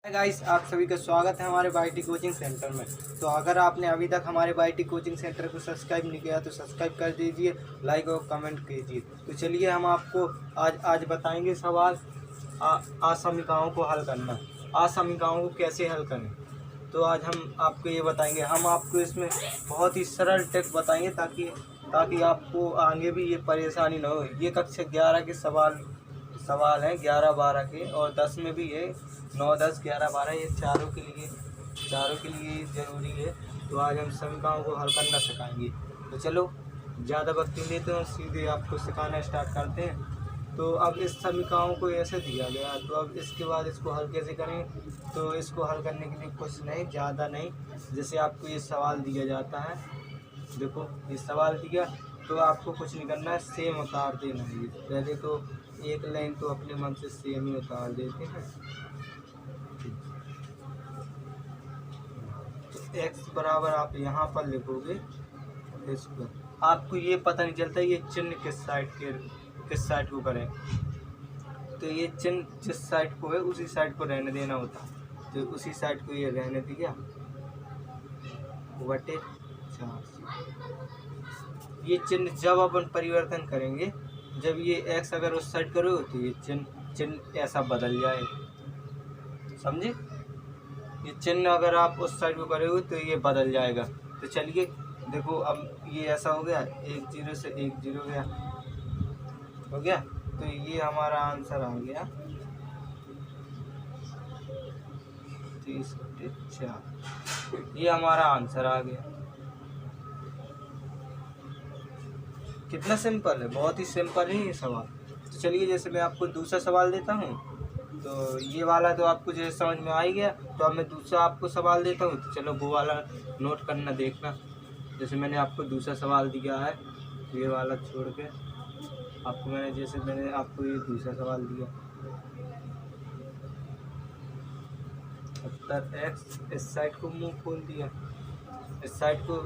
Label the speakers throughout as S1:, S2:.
S1: Guys, आप सभी का स्वागत है हमारे बाईटी कोचिंग सेंटर में। तो अगर आपने अभी तक हमारे बाईटी कोचिंग सेंटर को सब्सक्राइब नहीं किया तो सब्सक्राइब कर दीजिए, लाइक और कमेंट कीजिए। तो चलिए हम आपको आज बताएंगे सवाल असमीकाओं को हल करना। असमीकाओं को कैसे हल करें, तो आज हम आपको ये बताएंगे। हम आपको इसमें बहुत ही सरल टिप्स बताएंगे ताकि आपको आगे भी ये परेशानी ना हो। ये कक्षा 11 के सवाल हैं, 11, 12 के, और 10 में भी है। 9, 10, 11, 12 ये चारों के लिए ज़रूरी है। तो आज हम समीकरणों को हल करना सिखाएंगे। तो चलो ज़्यादा वक्त नहीं लेते हैं, सीधे आपको सिखाना स्टार्ट करते हैं। तो अब इस समीकरणों को ऐसे दिया गया, तो अब इसके बाद इसको हल कैसे करें। तो इसको हल करने के लिए कुछ नहीं, ज़्यादा नहीं, जैसे आपको ये सवाल दिया जाता है, देखो ये सवाल दिया, तो आपको कुछ नहीं करना है, सेम उतार देना है। पहले तो एक लाइन तो अपने मन से सेम ही उतार देते हैं। तो x बराबर आप यहाँ पर लिखोगे, इसको आपको ये पता नहीं चलता ये चिन्ह किस साइड को करें। तो ये चिन्ह जिस साइड को है उसी साइड को रहने देना होता, तो उसी साइड को ये रहने दिया, बटे 4। ये चिन्ह जब अपन परिवर्तन करेंगे, जब ये x अगर उस साइड करोगे तो ये चिन्ह ऐसा बदल जाए, समझे। ये चिन्ह अगर आप उस साइड को करोगे तो ये बदल जाएगा। तो चलिए देखो, अब ये ऐसा हो गया, 1 0 से 1 0 हो गया। तो ये हमारा आंसर आ गया 30/4। ये हमारा आंसर आ गया। कितना सिंपल है, बहुत ही सिंपल है ये सवाल। तो चलिए जैसे मैं आपको दूसरा सवाल देता हूँ, तो ये वाला तो आपको जैसे समझ में आ ही गया, तो अब मैं दूसरा आपको सवाल देता हूँ। तो चलो वो वाला नोट करना, देखना। जैसे मैंने आपको दूसरा सवाल दिया है, ये वाला छोड़ के आपको मैंने आपको ये दूसरा सवाल दिया, 70x, इस साइड को मुंह खोल दिया, इस साइड को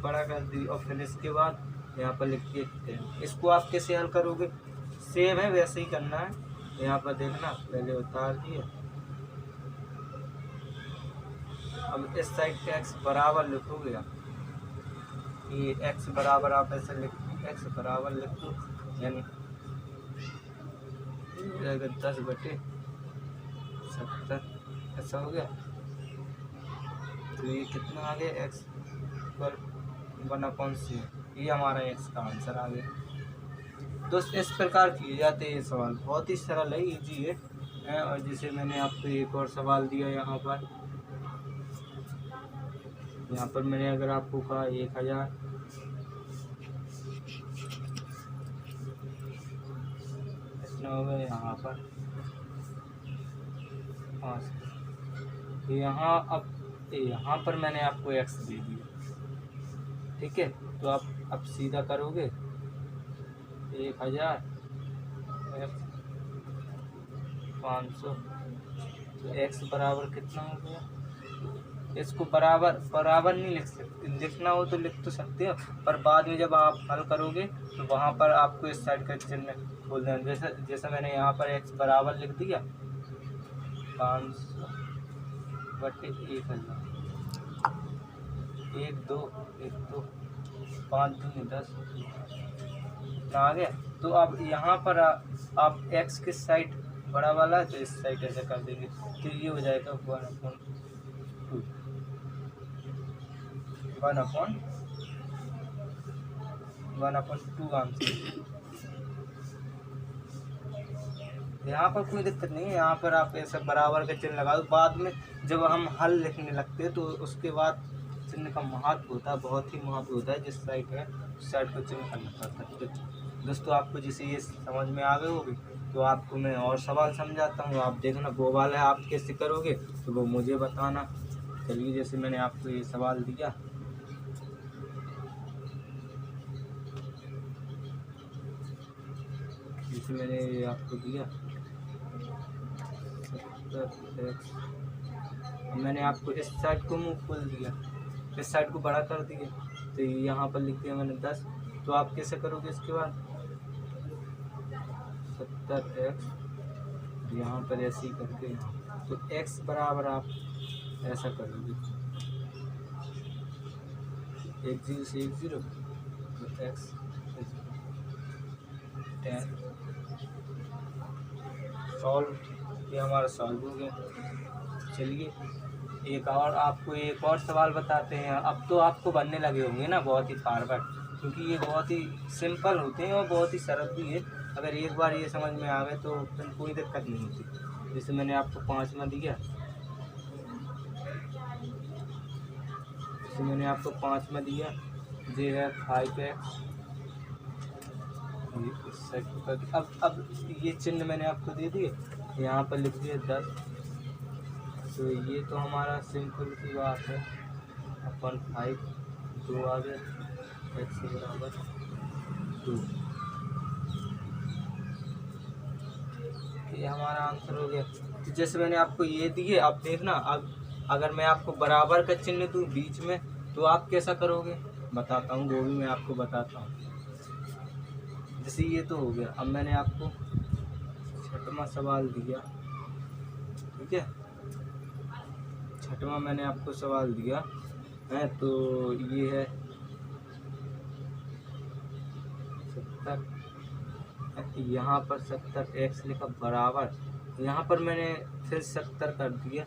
S1: बड़ा कर दी, और फिर इसके बाद यहाँ पर लिख के 10। इसको आप कैसे हल करोगे, सेम है वैसे ही करना है। यहाँ पर देखना, पहले उतार दिए, अब इस साइड पे x बराबर लिखोगे आप। ये x बराबर आप ऐसे x बराबर लिख दो, यानी 10/70 ऐसा हो गया। तो ये कितना आ गया, x पर 1/c, ये हमारा x का आंसर आ गया। दोस्त इस प्रकार किए जाते हैं ये सवाल, बहुत ही सरल है, इजी है। और जैसे मैंने आपको एक और सवाल दिया, यहाँ पर मैंने अगर आपको कहा 1000, इतना हो गया, यहाँ पर 5। यहाँ पर मैंने आपको x दे दिया, ठीक है। तो आप अब सीधा करोगे, 1000 500, तो x बराबर कितना हो गया। इसको बराबर नहीं लिख सकते, लिखना हो तो लिख तो सकते हो, पर बाद में जब आप हल करोगे तो वहाँ पर आपको इस साइड का चिन्ह बोल देना। जैसे मैंने यहाँ पर x बराबर लिख दिया 500/1000, 1 2 5 दूनी 10 आ गया। तो अब यहाँ पर आप x किस साइड बड़ा वाला है, तो इस साइड ऐसा कर देंगे, तो ये हो जाएगा 1/2 आंसर। यहाँ पर कोई दिक्कत नहीं है, यहाँ पर आप ऐसा बराबर का चिन्ह लगा दो। बाद में जब हम हल लिखने लगते हैं तो उसके बाद चिन्ह का महत्व होता है, बहुत ही महत्व होता है। जिस साइड है उस साइड को चिन्ह करना पड़ता है। तो दोस्तों आपको जैसे ये समझ में आ गए होगी, तो आपको मैं और सवाल समझाता हूँ, आप देखना वो वाला आप कैसे करोगे तो वो मुझे बताना। चलिए जैसे मैंने आपको ये सवाल दिया, जैसे मैंने ये आपको दिया 70x, मैंने आपको इस साइड को मुंह खोल दिया, इस साइड को बड़ा कर दिया, तो यहाँ पर लिख दिया मैंने 10। तो आप कैसे करोगे, इसके बाद 70x यहाँ पर ऐसे ही करके तो x बराबर आप ऐसा करोगे 1 0 से 1 0 तो x 10 सॉल्व। ये हमारा सॉल्व हो गया। चलिए एक और सवाल बताते हैं। अब तो आपको बनने लगे होंगे ना बहुत ही फॉरवर्ड, क्योंकि ये बहुत ही सिंपल होते हैं और बहुत ही सरल भी है। अगर एक बार ये समझ में आ गए तो फिर कोई दिक्कत नहीं होती। जैसे मैंने आपको 5 में दिया, ये है 5x। अब ये चिन्ह मैंने आपको दे दिए, यहाँ पर लिख दिए 10। तो ये तो हमारा सिंपल सी बात है, अपन 5 2 आ गया, x बराबर 2। ये हमारा आंसर हो गया। तो जैसे मैंने आपको ये दिए, अब देखना, अब अगर मैं आपको बराबर का चिन्ह दूँ बीच में तो आप कैसा करोगे बताता हूँ, वो भी मैं आपको बताता हूँ। जैसे ये तो हो गया। अब मैंने आपको 6वां सवाल दिया, ठीक है, 6वां मैंने आपको सवाल दिया है। तो ये है 70, यहाँ पर 70x लिखा बराबर, यहाँ पर मैंने फिर 70 कर दिया।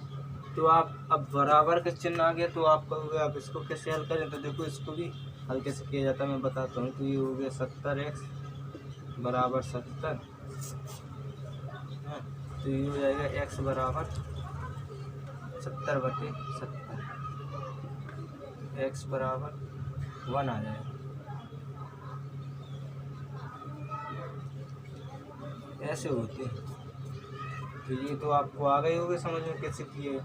S1: तो आप अब बराबर का चिन्ह आ गया तो आप कहोगे आप इसको कैसे हल करें। तो देखो इसको भी हल कैसे किया जाता है मैं बताता हूँ। तो ये हो गया 70x बराबर 70, तो ये हो जाएगा x बराबर 70/70, x बराबर 1 आ जाएगा। ऐसे होते हैं। तो ये तो आपको आ गए होंगे समझ में कैसे किए।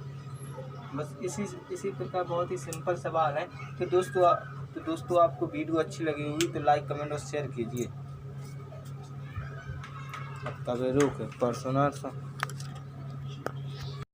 S1: बस इसी प्रकार बहुत ही सिंपल सवाल है। तो दोस्तों आपको वीडियो अच्छी लगी होगी तो लाइक कमेंट और शेयर कीजिए। अब तब रोक पर्सनल